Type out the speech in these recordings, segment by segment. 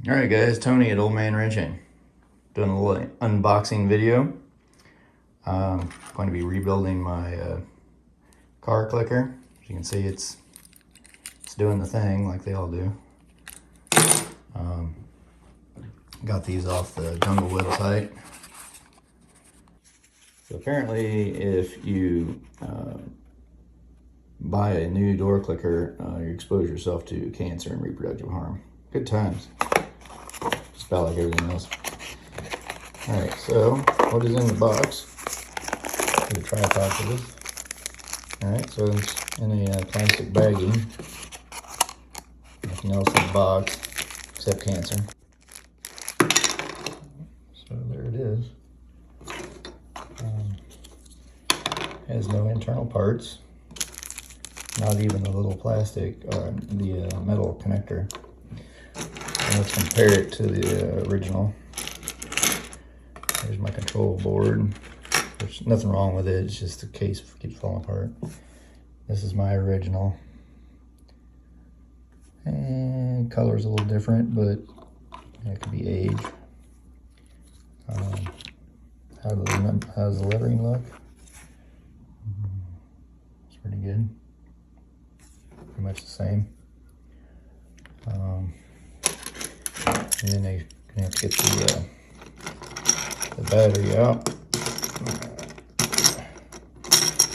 Alright guys, Tony at Old Man Wrenching. Doing a little unboxing video. I'm going to be rebuilding my car clicker. As you can see, it's doing the thing like they all do. Got these off the Jungle website. So apparently if you buy a new door clicker, you expose yourself to cancer and reproductive harm. Good times. Just about like everything else. Alright, so what is in the box? Get a tripod for this. Alright, so it's in a plastic baggie. Nothing else in the box except cancer. So there it is. Has no internal parts. Not even the little plastic, the metal connector. And let's compare it to the original. There's my control board. There's nothing wrong with it, it's just the case keeps falling apart. This is my original. And color's a little different, but it could be age. How's the lettering look? It's pretty good. Pretty much the same. And then they're gonna have to get the battery out.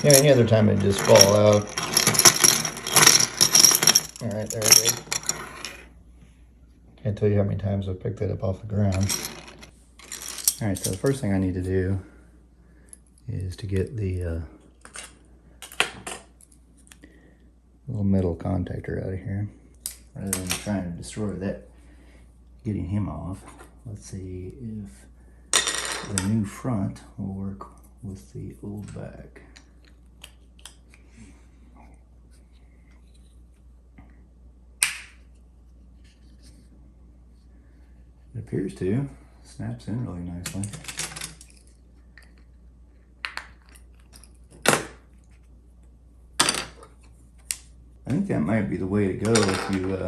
Yeah, any other time it'd just fall out. All right, there it is. Can't tell you how many times I've picked that up off the ground. All right, so the first thing I need to do is to get the little metal contactor out of here. Rather than trying to destroy that, getting him off, let's see if the new front will work with the old back. It appears to. Snaps in really nicely. I think that might be the way to go if you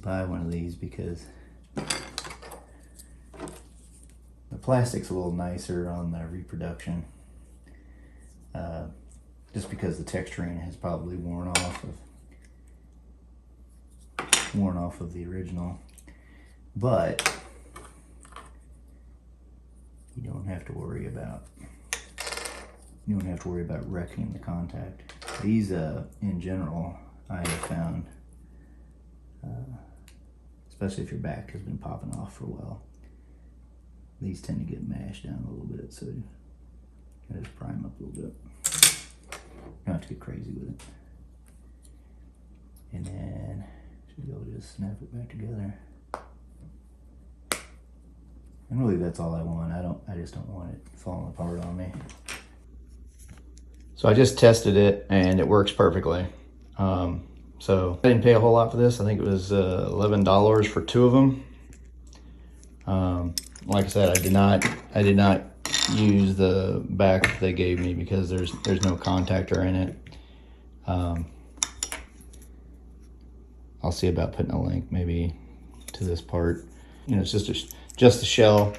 buy one of these, because the plastic's a little nicer on the reproduction, just because the texturing has probably worn off of the original. But you don't have to worry about wrecking the contact. These in general, I have found, especially if your back has been popping off for a while, these tend to get mashed down a little bit, so you gotta just prime up a little bit. You don't have to get crazy with it. And then should be able to just snap it back together. And really that's all I want. I just don't want it falling apart on me. So I just tested it and it works perfectly. So I didn't pay a whole lot for this. I think it was $11 for two of them. Like I said, I did not use the back that they gave me because there's no contactor in it. I'll see about putting a link maybe to this part. You know, it's just a shell.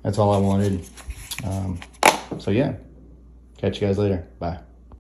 That's all I wanted. So yeah, catch you guys later. Bye.